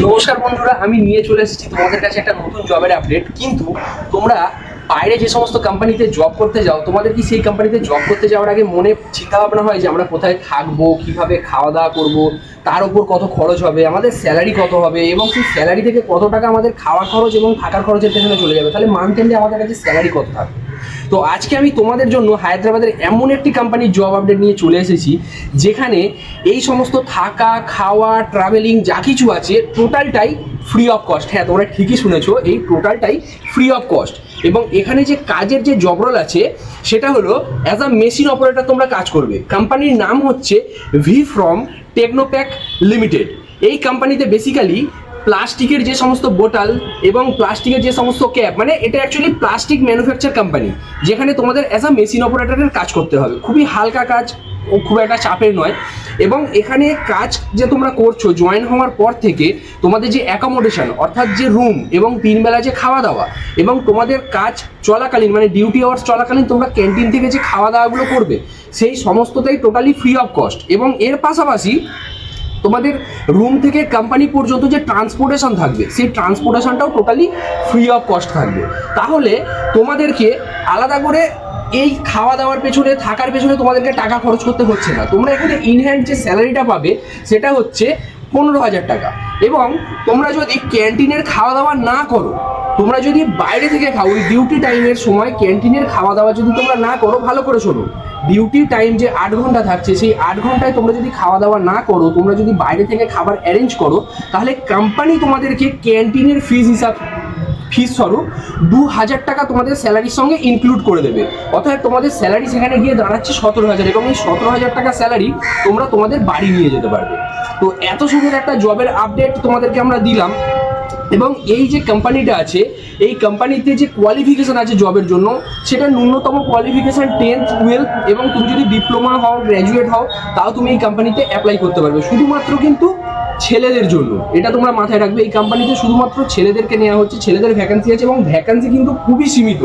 নমস্কার বন্ধুরা, আমি নিয়ে চলে এসেছি তোমাদের কাছে একটা নতুন জবের আপডেট। কিন্তু তোমরা বাইরে যে সমস্ত কোম্পানিতে জব করতে যাও, তোমাদের কি সেই কোম্পানিতে জব করতে যাওয়ার আগে মনে চিন্তা ভাবনা হয় যে আমরা কোথায় থাকবো, কিভাবে খাওয়া দাওয়া করবো, তার উপর কত খরচ হবে, আমাদের স্যালারি কত হবে, এবং সেই স্যালারি থেকে কত টাকা আমাদের খাওয়ার খরচ এবং থাকার খরচের পেছনে চলে যাবে, তাহলে মান্থ এন্ডে আমাদের কাছে স্যালারি কত থাকবে? তো আজকে আমি তোমাদের জন্য হায়দ্রাবাদের এমন একটি কোম্পানির জব আপডেট নিয়ে চলে এসেছি যেখানে এই সমস্ত থাকা, খাওয়া, ট্রাভেলিং যা কিছু আছে টোটালটাই ফ্রি অফ কস্ট। হ্যাঁ, তোমরা ঠিকই শুনেছো, এই টোটালটাই ফ্রি অফ কস্ট। এবং এখানে যে কাজের যে জব রোল আছে সেটা হলো অ্যাজ আ মেশিন অপারেটর তোমরা কাজ করবে। কোম্পানির নাম হচ্ছে ভি ফ্রম টেকনোপ্যাক লিমিটেড। এই কোম্পানিতে বেসিক্যালি প্লাস্টিকের যে সমস্ত বোতল এবং প্লাস্টিকের যে সমস্ত ক্যাপ, মানে এটা অ্যাকচুয়ালি প্লাস্টিক ম্যানুফ্যাকচার কোম্পানি, যেখানে তোমাদের অ্যাজ আ মেশিন অপারেটরের কাজ করতে হবে। খুবই হালকা কাজ ও খুব একটা চাপের নয়। এবং এখানে কাজ যে তোমরা করছো জয়েন হওয়ার পর থেকে তোমাদের যে অ্যাকোমোডেশন অর্থাৎ যে রুম এবং 3 বেলা যে খাওয়া দাওয়া এবং তোমাদের কাজ চলাকালীন মানে ডিউটি আওয়ার্স চলাকালীন তোমরা ক্যান্টিন থেকে যে খাওয়া দাওয়াগুলো করবে সেই সমস্তটাই টোটালি ফ্রি অফ কস্ট। এবং এর পাশাপাশি তোমাদের রুম থেকে কোম্পানি পর্যন্ত যে ট্রান্সপোর্টেশন থাকবে সেই ট্রান্সপোর্টেশনটাও টোটালি ফ্রি অফ কস্ট থাকবে। তাহলে তোমাদেরকে আলাদা করে এই খাওয়া দাওয়ার পেছনে, থাকার পেছনে তোমাদেরকে টাকা খরচ করতে হচ্ছে না। তোমরা এখানে ইনহ্যান্ড যে স্যালারিটা পাবে সেটা হচ্ছে 15,000 টাকা। এবং তোমরা যদি ক্যান্টিনের খাওয়া দাওয়া না করো, তোমরা যদি বাইরে থেকে খাও, ওই ডিউটি টাইমের সময় ক্যান্টিনের খাওয়া দাওয়া যদি তোমরা না করো, ভালো করে শোনো, ডিউটি টাইম যে 8 ঘন্টা থাকছে সেই 8 ঘন্টায় তোমরা যদি খাওয়া দাওয়া না করো, তোমরা যদি বাইরে থেকে খাবার অ্যারেঞ্জ করো, তাহলে কোম্পানি তোমাদেরকে ক্যান্টিনের ফিস স্বরূপ 2,000 টাকা তোমাদের স্যালারির সঙ্গে ইনক্লুড করে দেবে। অর্থাৎ তোমাদের স্যালারি সেখানে গিয়ে দাঁড়াচ্ছে 17,000, এবং এই 17,000 টাকা স্যালারি তোমরা তোমাদের বাড়ি নিয়ে যেতে পারবে। তো এত সুন্দর একটা জবের আপডেট তোমাদেরকে আমরা দিলাম। এবং এই যে কোম্পানিটা আছে, এই কোম্পানিতে যে কোয়ালিফিকেশান আছে জবের জন্য, সেটা ন্যূনতম কোয়ালিফিকেশান 10th, 12th, এবং তুমি যদি ডিপ্লোমা হও, গ্র্যাজুয়েট হও, তাও তুমি এই কোম্পানিতে অ্যাপ্লাই করতে পারবে। শুধুমাত্র কিন্তু ছেলেদের জন্য, এটা তোমরা মাথায় রাখবে। এই কোম্পানিতে শুধুমাত্র ছেলেদেরকে নেওয়া হচ্ছে, ছেলেদের ভ্যাকান্সি আছে, এবং ভ্যাকান্সি কিন্তু খুবই সীমিত,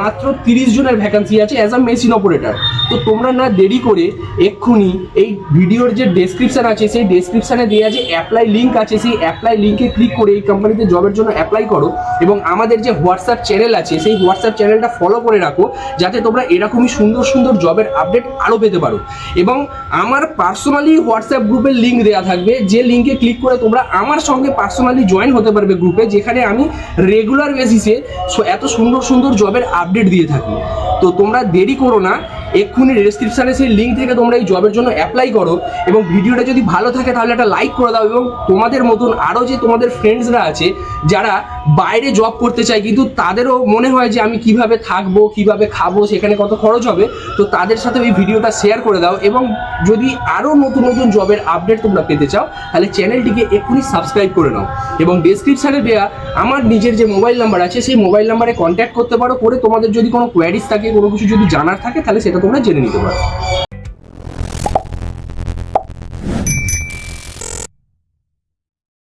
মাত্র 30 জনের ভ্যাকান্সি আছে অ্যাজ আ মেশিন অপারেটর। তো তোমরা না দেরি করে এক্ষুনি এই ভিডিওর যে ডেসক্রিপশান আছে সেই ডেসক্রিপশানে দেওয়া যে অ্যাপ্লাই লিঙ্ক আছে সেই অ্যাপ্লাই লিঙ্কে ক্লিক করে এই কোম্পানিতে জবের জন্য অ্যাপ্লাই করো। এবং আমাদের যে হোয়াটসঅ্যাপ চ্যানেল আছে সেই হোয়াটসঅ্যাপ চ্যানেলটা ফলো করে রাখো, যাতে তোমরা এরকমই সুন্দর সুন্দর জবের আপডেট আরও পেতে পারো। এবং আমার পার্সোনালি হোয়াটসঅ্যাপ গ্রুপের লিঙ্ক দেওয়া থাকবে, যে লিঙ্কে ক্লিক করে তোমরা আমার সঙ্গে পার্সোনালি জয়েন হতে পারবে গ্রুপে, যেখানে আমি রেগুলার বেসিসে এত সুন্দর সুন্দর জবের আপডেট দিয়ে থাকি। তো তোমরা দেরি করো না, এক্ষুনি ডেসক্রিপশানে সেই লিঙ্ক থেকে তোমরা এই জবের জন্য অ্যাপ্লাই করো। এবং ভিডিওটা যদি ভালো থাকে তাহলে একটা লাইক করে দাও। এবং তোমাদের মতন আরও যে তোমাদের ফ্রেন্ডসরা আছে যারা বাইরে জব করতে চায় কিন্তু তাদেরও মনে হয় যে আমি কিভাবে থাকবো, কিভাবে খাবো, সেখানে কত খরচ হবে, তো তাদের সাথে এই ভিডিওটা শেয়ার করে দাও। এবং যদি আরও নতুন নতুন জবের আপডেট তোমরা পেতে চাও তাহলে চ্যানেলটিকে এক্ষুনি সাবস্ক্রাইব করে নাও। এবং ডেসক্রিপশানে দেওয়া আমার নিজের যে মোবাইল নাম্বার আছে সেই মোবাইল নাম্বারে কন্ট্যাক্ট করতে পারো, করে তোমাদের যদি কোনো কোয়ারিজ থাকে, কোনো কিছু যদি জানার থাকে, তাহলে সেটা তোমরা জেনে নিতে পারো।